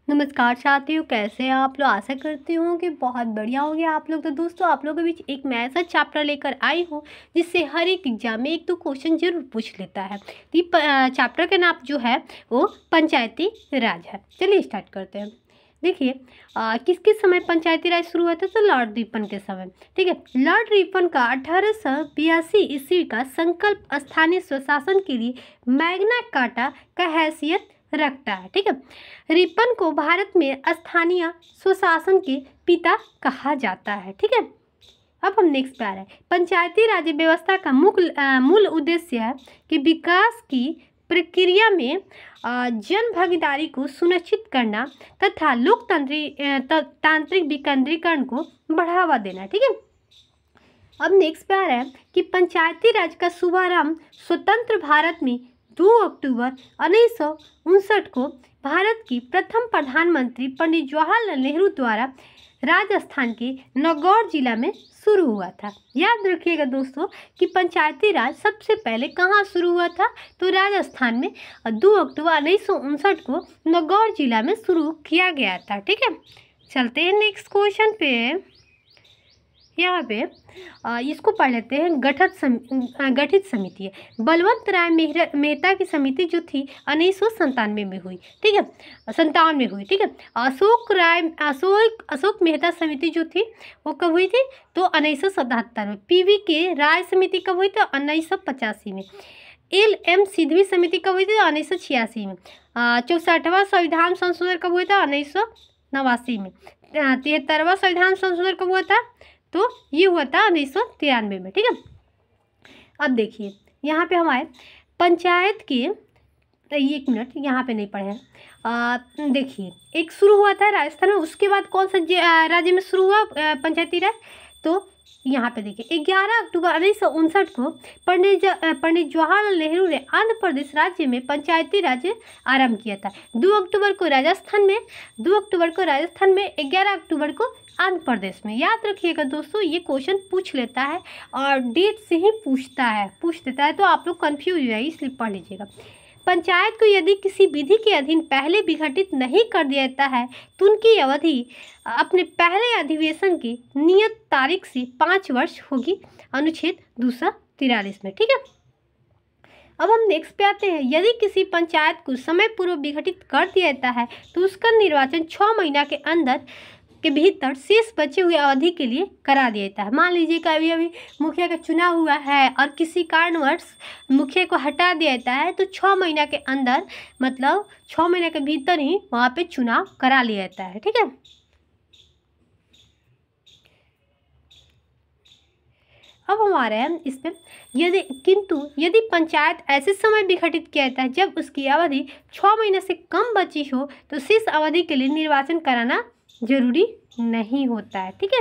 नमस्कार साथियों, कैसे हैं आप लोग। आशा करती हूँ कि बहुत बढ़िया होंगे आप लोग। तो दोस्तों, आप लोगों के बीच एक मैं ऐसा चैप्टर लेकर आई हूँ जिससे हर एक एग्जाम में एक तो क्वेश्चन जरूर पूछ लेता है। तो ये चैप्टर का नाम जो है वो पंचायती राज है। चलिए स्टार्ट करते हैं। देखिए, किस किस समय पंचायती राज शुरू हुआ था, तो लॉर्ड रिपन के समय। ठीक है, लॉर्ड रिपन का 1882 ईस्वी का संकल्प स्थानीय स्वशासन के लिए मैग्ना कार्टा का हैसियत रखता है। ठीक है, रिपन को भारत में स्थानीय स्वशासन के पिता कहा जाता है। ठीक है, अब हम नेक्स्ट पे आ रहे हैं। पंचायती राज व्यवस्था का मूल उद्देश्य है कि विकास की प्रक्रिया में जन भागीदारी को सुनिश्चित करना तथा तांत्रिक विकेंद्रीकरण को बढ़ावा देना। ठीक है, अब नेक्स्ट पे आ रहा है कि पंचायती राज का शुभारंभ स्वतंत्र भारत में 2 अक्टूबर 1959 को भारत की प्रथम प्रधानमंत्री पंडित जवाहरलाल नेहरू द्वारा राजस्थान के नागौर जिला में शुरू हुआ था। याद रखिएगा दोस्तों कि पंचायती राज सबसे पहले कहाँ शुरू हुआ था, तो राजस्थान में 2 अक्टूबर 1959 को नागौर जिला में शुरू किया गया था। ठीक है, चलते हैं नेक्स्ट क्वेश्चन पे। यहाँ पे इसको पढ़ लेते हैं। गठित समिति है। बलवंत राय मेहता की समिति जो थी 1997 में हुई। ठीक है, 57 में हुई। ठीक है, अशोक मेहता समिति जो थी वो कब हुई थी, तो 1977 में। पीवी के राय समिति कब हुई थी, 1985 में। LM सिद्धवी समिति कब हुई थी, 1986 में। 64वां संविधान संशोधन कब हुआ था, 1989 में। 73वां संविधान संशोधन कब हुआ था, तो ये हुआ था 1993 में। ठीक है, अब देखिए यहाँ पे हमारे पंचायत के, एक मिनट यहाँ पे नहीं पढ़े हैं। देखिए, एक शुरू हुआ था राजस्थान में, उसके बाद कौन सा राज्य में शुरू हुआ पंचायती राज, तो यहाँ पे देखिए 11 अक्टूबर 1959 को पंडित जवाहरलाल नेहरू ने आंध्र प्रदेश राज्य में पंचायती राज आरंभ किया था। 2 अक्टूबर को राजस्थान में, 11 अक्टूबर को आंध्र प्रदेश में। याद रखिएगा दोस्तों, ये क्वेश्चन पूछ लेता है और डेट से ही पूछ देता है, तो आप लोग कंफ्यूज हो जाए, इसलिए पढ़ लीजिएगा। पंचायत को यदि किसी विधि के अधीन पहले विघटित नहीं कर दिया जाता है तो उनकी अवधि अपने पहले अधिवेशन की नियत तारीख से 5 वर्ष होगी, अनुच्छेद 243 में। ठीक है, अब हम नेक्स्ट पे आते हैं। यदि किसी पंचायत को समय पूर्व विघटित कर दिया जाता है तो उसका निर्वाचन 6 महीना के भीतर शेष बचे हुए अवधि के लिए करा दिया जाता है। मान लीजिए कि अभी मुखिया का चुनाव हुआ है और किसी कारणवश मुखिया को हटा दिया जाता है, तो 6 महीना के अंदर, मतलब 6 महीने के भीतर ही वहाँ पे चुनाव करा लिया जाता है। ठीक है, अब हमारे हैं इसमें, यदि पंचायत ऐसे समय विघटित किया जाता है जब उसकी अवधि 6 महीने से कम बची हो तो शेष अवधि के लिए निर्वाचन कराना जरूरी नहीं होता है। ठीक है,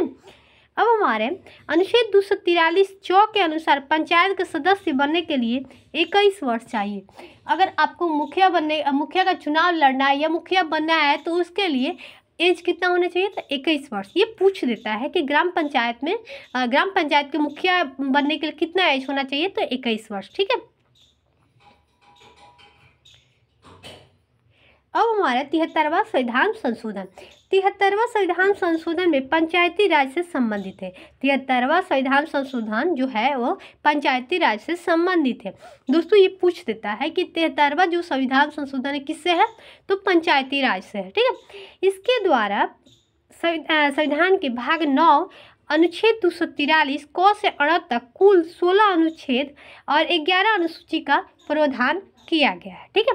अब हमारे अनुच्छेद 243 के अनुसार पंचायत के सदस्य बनने के लिए 21 वर्ष चाहिए। अगर आपको मुखिया का चुनाव लड़ना है या मुखिया बनना है तो उसके लिए एज कितना होना चाहिए, तो 21 वर्ष। ये पूछ देता है कि ग्राम पंचायत के मुखिया बनने के लिए कितना एज होना चाहिए, तो 21 वर्ष। ठीक है, अब हमारा 73वां संविधान संशोधन। 73वां संविधान संशोधन में पंचायती राज से संबंधित है। 73वां संविधान संशोधन जो है वो पंचायती राज से संबंधित है। दोस्तों, ये पूछ देता है कि 73वां जो संविधान संशोधन है किससे है, तो पंचायती राज से है। ठीक है, इसके द्वारा संविधान के भाग 9 अनुच्छेद 243 क से अ तक कुल 16 अनुच्छेद और 11 अनुसूची का प्रावधान किया गया है। ठीक है,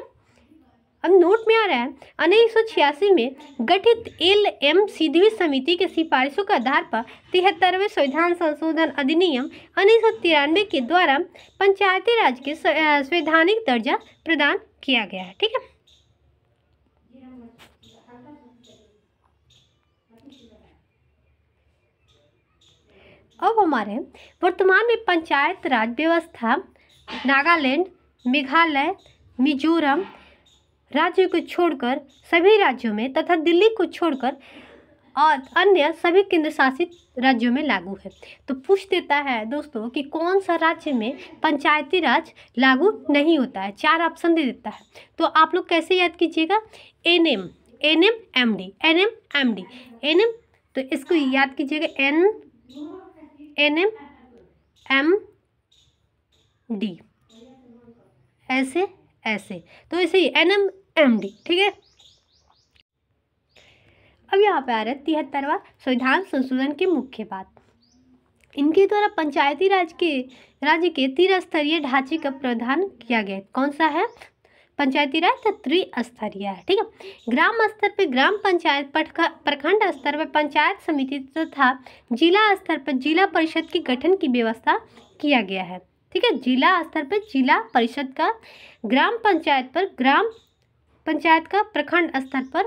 अब नोट में आ रहा है 1986 में गठित LM सिद्धवी समिति के सिफारिशों के आधार पर 73वें संविधान संशोधन अधिनियम 1993 के द्वारा पंचायती राज के संवैधानिक दर्जा प्रदान किया गया है। ठीक है, अब हमारे वर्तमान में पंचायत राज व्यवस्था नागालैंड, मेघालय, मिजोरम राज्यों को छोड़कर सभी राज्यों में तथा दिल्ली को छोड़कर और अन्य सभी केंद्र शासित राज्यों में लागू है। तो पूछ देता है दोस्तों कि कौन सा राज्य में पंचायती राज लागू नहीं होता है। 4 ऑप्शन दे देता है, तो आप लोग कैसे याद कीजिएगा, NMMD, NMMD, NM, तो इसको याद कीजिएगा, NMMD, ऐसे ऐसे, तो इसे NMMD, ठीक है। अब यहाँ पे आ रहा है 73वां संविधान संशोधन की मुख्य बात। इनके द्वारा पंचायती राज्य के त्रिस्तरीय ढांचे का प्रावधान किया गया है। कौन सा है? पंचायती राज तो त्रिस्तरीय है, ठीक है। ग्राम स्तर पर ग्राम पंचायत, प्रखंड स्तर पर पंचायत समिति तथा जिला स्तर पर जिला परिषद के गठन की व्यवस्था किया गया है, ठीक है। जिला स्तर पर जिला परिषद का, ग्राम पंचायत पर ग्राम पंचायत का, प्रखंड स्तर पर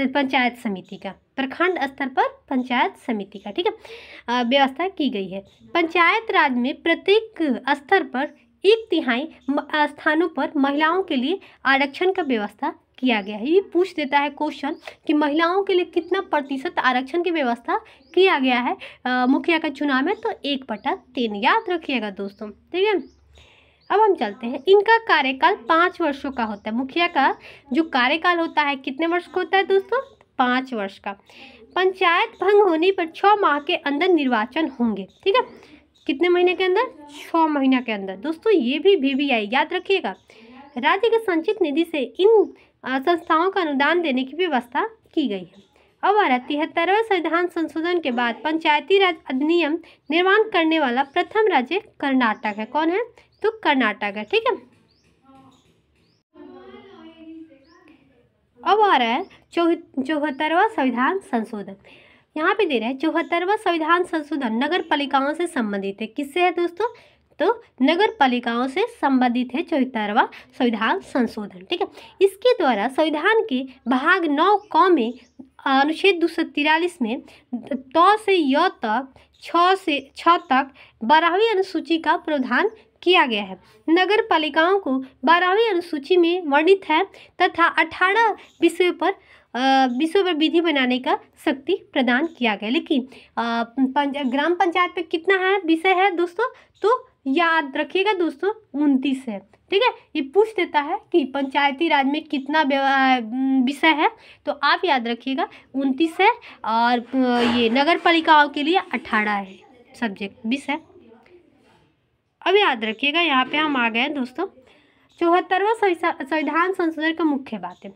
पंचायत समिति का, प्रखंड स्तर पर पंचायत समिति का, ठीक है, व्यवस्था की गई है। पंचायत राज में प्रत्येक स्तर पर 1/3 स्थानों पर महिलाओं के लिए आरक्षण का व्यवस्था किया गया है। ये पूछ देता है क्वेश्चन कि महिलाओं के लिए कितना प्रतिशत आरक्षण की व्यवस्था किया गया है मुखिया का चुनाव में, तो 1/3, याद रखिएगा दोस्तों, ठीक है। अब हम चलते हैं, इनका कार्यकाल 5 वर्षों का होता है। मुखिया का जो कार्यकाल होता है कितने वर्ष का होता है दोस्तों? 5 वर्ष का। पंचायत भंग होने पर 6 माह के अंदर निर्वाचन होंगे, ठीक है। कितने महीने के अंदर? 6 महीने के अंदर। दोस्तों ये भी VVI याद रखिएगा। राज्य के संचित निधि से इन संस्थाओं का अनुदान देने की व्यवस्था की गई है। अब आ रहा 73वें संविधान संशोधन के बाद पंचायती राज अधिनियम निर्माण करने वाला प्रथम राज्य कर्नाटक है। कौन है? तो कर्नाटक है, ठीक है। अब आ रहा है 74वां संविधान संशोधन। यहाँ पे दे रहा है 74वां संविधान संशोधन नगर पालिकाओं से संबंधित है। किससे है दोस्तों? तो नगर पालिकाओं से संबंधित है 74वां संविधान संशोधन, ठीक है। इसके द्वारा संविधान के भाग 9 क में अनुच्छेद 243 में त से य तक, 6 से 6 तक 12वीं अनुसूची का प्रावधान किया गया है। नगर पालिकाओं को 12वीं अनुसूची में वर्णित है तथा 18 विषयों पर विधि बनाने का शक्ति प्रदान किया गया। लेकिन ग्राम पंचायत पे कितना है विषय है दोस्तों? तो याद रखिएगा दोस्तों, 29 है, ठीक है। ये पूछ देता है कि पंचायती राज में कितना विषय है, तो आप याद रखिएगा 29 है, और ये नगर पालिकाओं के लिए 18 है सब्जेक्ट विषय। अब याद रखिएगा, यहाँ पे हम आ गए हैं दोस्तों 74वां संविधान संशोधन का मुख्य बात है।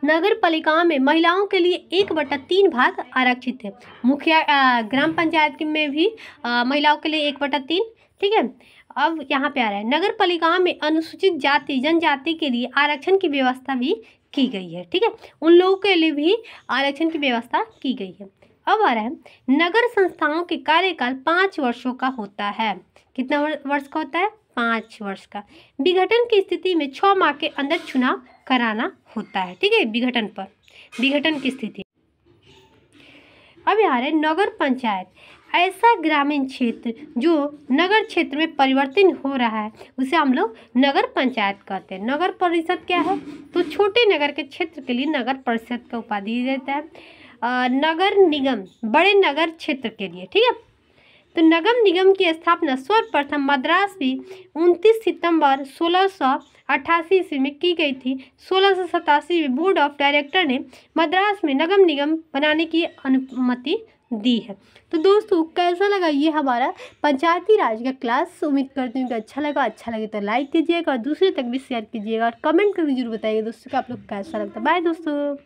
नगर पालिकाओं में महिलाओं के लिए 1/3 भाग आरक्षित है। मुखिया ग्राम पंचायत में भी महिलाओं के लिए 1/3, ठीक है। अब यहाँ पे आ रहा है नगर पालिकाओं में अनुसूचित जाति जनजाति के लिए आरक्षण की व्यवस्था भी की गई है, ठीक है। उन लोगों के लिए भी आरक्षण की व्यवस्था की गई है। अब आ रहा है नगर संस्थाओं के कार्यकाल 5 वर्षों का होता है। कितना वर्ष का होता है? 5 वर्ष का। विघटन की स्थिति में 6 माह के अंदर चुनाव कराना होता है, ठीक है। विघटन की स्थिति। अब यहाँ है नगर पंचायत, ऐसा ग्रामीण क्षेत्र जो नगर क्षेत्र में परिवर्तन हो रहा है उसे हम लोग नगर पंचायत कहते हैं। नगर परिषद क्या है? तो छोटे नगर के क्षेत्र के लिए नगर परिषद का उपाधि देता है। नगर निगम बड़े नगर क्षेत्र के लिए, ठीक है। तो नगर निगम की स्थापना सर्वप्रथम मद्रास में 29 सितंबर 1688 ईस्वी में की गई थी। 1687 में बोर्ड ऑफ डायरेक्टर ने मद्रास में नगर निगम बनाने की अनुमति दी है। तो दोस्तों कैसा लगा ये हमारा पंचायती राज का क्लास? उम्मीद करती हूँ कि अच्छा लगे तो लाइक कीजिएगा और दूसरे तक भी शेयर कीजिएगा और कमेंट करके जरूर बताइएगा दोस्तों कि आप लोग कैसा लगता है। बाय दोस्तों।